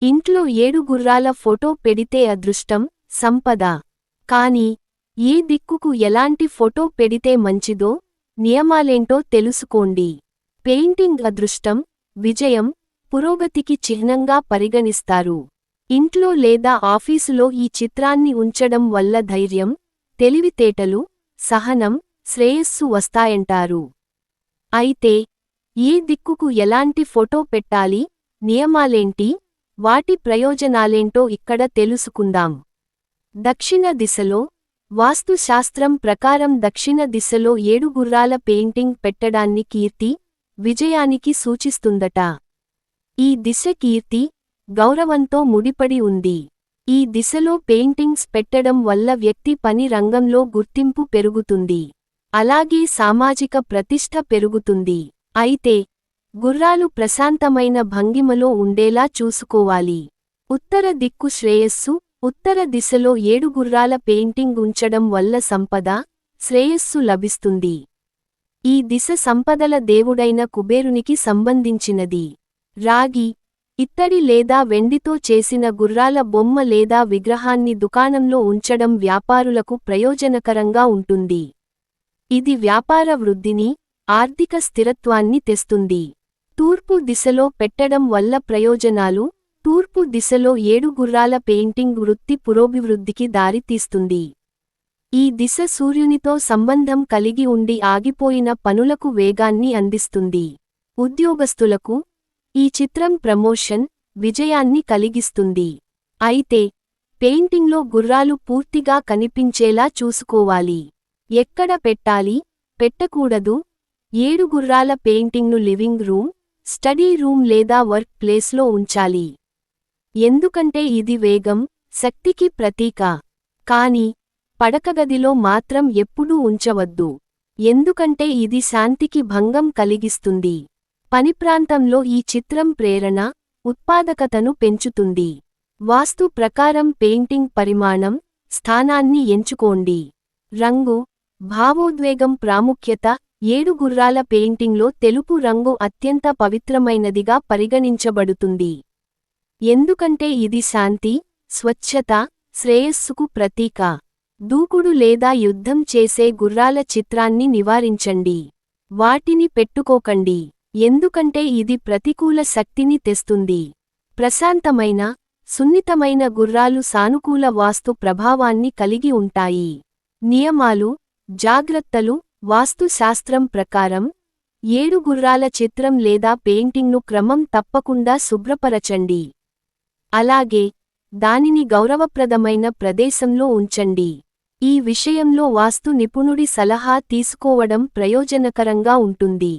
ఇంట్లో 7 గుర్రాల ఫోటో పెడితే అదృష్టం, సంపద. కానీ ఏ దిక్కుకు ఎలాంటి ఫోటో పెడితే మంచిదో, నియమాలేంటో తెలుసుకోండి. పెయింటింగ్ అదృష్టం, విజయం, పురోగతికి చిహ్నంగా పరిగణిస్తారు. ఇంట్లో లేదా ఆఫీసులో ఈ చిత్రాన్ని ఉంచడం వల్ల ధైర్యం, తెలివితేటలు, సహనం, శ్రేయస్సు వస్తాయంటారు. అయితే ఏ దిక్కుకు ఎలాంటి ఫోటో పెట్టాలి, నియమాలేంటి, వాటి ప్రయోజనాలేంటో ఇక్కడ తెలుసుకుందాం. దక్షిణ దిశలో వాస్తు శాస్త్రం ప్రకారం దక్షిణ దిశలో 7 గుర్రాల పెయింటింగ్ పెట్టడాన్ని కీర్తి, విజయానికి సూచిస్తుందట. ఈ దిశ కీర్తి, గౌరవంతో ముడిపడి ఉంది. ఈ దిశలో పెయింటింగ్స్ పెట్టడం వల్ల వ్యక్తి పని రంగంలో గుర్తింపు పెరుగుతుంది. అలాగే సామాజిక ప్రతిష్ఠ పెరుగుతుంది. అయితే గుర్రాలు ప్రశాంతమైన భంగిమలో ఉండేలా చూసుకోవాలి. ఉత్తర దిక్కు శ్రేయస్సు. ఉత్తర దిశలో 7 గుర్రాల పెయింటింగ్ ఉంచడం వల్ల సంపద, శ్రేయస్సు లభిస్తుంది. ఈ దిశ సంపదల దేవుడైన కుబేరునికి సంబంధించినది. రాగి, ఇత్తడి లేదా వెండితో చేసిన గుర్రాల బొమ్మ లేదా విగ్రహాన్ని దుకాణంలో ఉంచడం వ్యాపారులకు ప్రయోజనకరంగా ఉంటుంది. ఇది వ్యాపార వృద్ధిని, ఆర్థిక స్థిరత్వాన్ని తెస్తుంది. తూర్పు దిశలో పెట్టడం వల్ల ప్రయోజనాలు. తూర్పు దిశలో 7 గుర్రాల పెయింటింగ్ వృత్తి పురోభివృద్ధికి దారితీస్తుంది. ఈ దిశ సూర్యునితో సంబంధం కలిగి ఉండి ఆగిపోయిన పనులకు వేగాన్ని అందిస్తుంది. ఉద్యోగస్తులకు ఈ చిత్రం ప్రమోషన్, విజయాన్ని కలిగిస్తుంది. అయితే పెయింటింగ్లో గుర్రాలు పూర్తిగా కనిపించేలా చూసుకోవాలి. ఎక్కడ పెట్టాలి, పెట్టకూడదు. 7 గుర్రాల పెయింటింగ్ను లివింగ్ రూమ్, స్టడీ రూమ్ లేదా వర్క్ ప్లేస్లో ఉంచాలి. ఎందుకంటే ఇది వేగం, శక్తికి ప్రతీక. కానీ పడకగదిలో మాత్రం ఎప్పుడూ ఉంచవద్దు. ఎందుకంటే ఇది శాంతికి భంగం కలిగిస్తుంది. పని ప్రాంతంలో ఈ చిత్రం ప్రేరణ, ఉత్పాదకతను పెంచుతుంది. వాస్తు ప్రకారం పెయింటింగ్ పరిమాణం, స్థానాన్ని ఎంచుకోండి. రంగు, భావోద్వేగం ప్రాముఖ్యత. 7 గుర్రాల పెయింటింగ్లో తెలుపు రంగు అత్యంత పవిత్రమైనదిగా పరిగణించబడుతుంది. ఎందుకంటే ఇది శాంతి, స్వచ్ఛత, శ్రేయస్సుకు ప్రతీక. దూకుడు లేదా యుద్ధం చేసే గుర్రాల చిత్రాన్ని నివారించండి. వాటిని పెట్టుకోకండి. ఎందుకంటే ఇది ప్రతికూల శక్తిని తెస్తుంది. ప్రశాంతమైన, సున్నితమైన గుర్రాలు సానుకూల వాస్తు ప్రభావాన్ని కలిగి ఉంటాయి. నియమాలు, జాగ్రత్తలు. వాస్తు శాస్త్రం ప్రకారం 7 గుర్రాల చిత్రం లేదా పెయింటింగ్ను క్రమం తప్పకుండా శుభ్రపరచండి. అలాగే దానిని గౌరవప్రదమైన ప్రదేశంలో ఉంచండి. ఈ విషయంలో వాస్తు నిపుణుడి సలహా తీసుకోవడం ప్రయోజనకరంగా ఉంటుంది.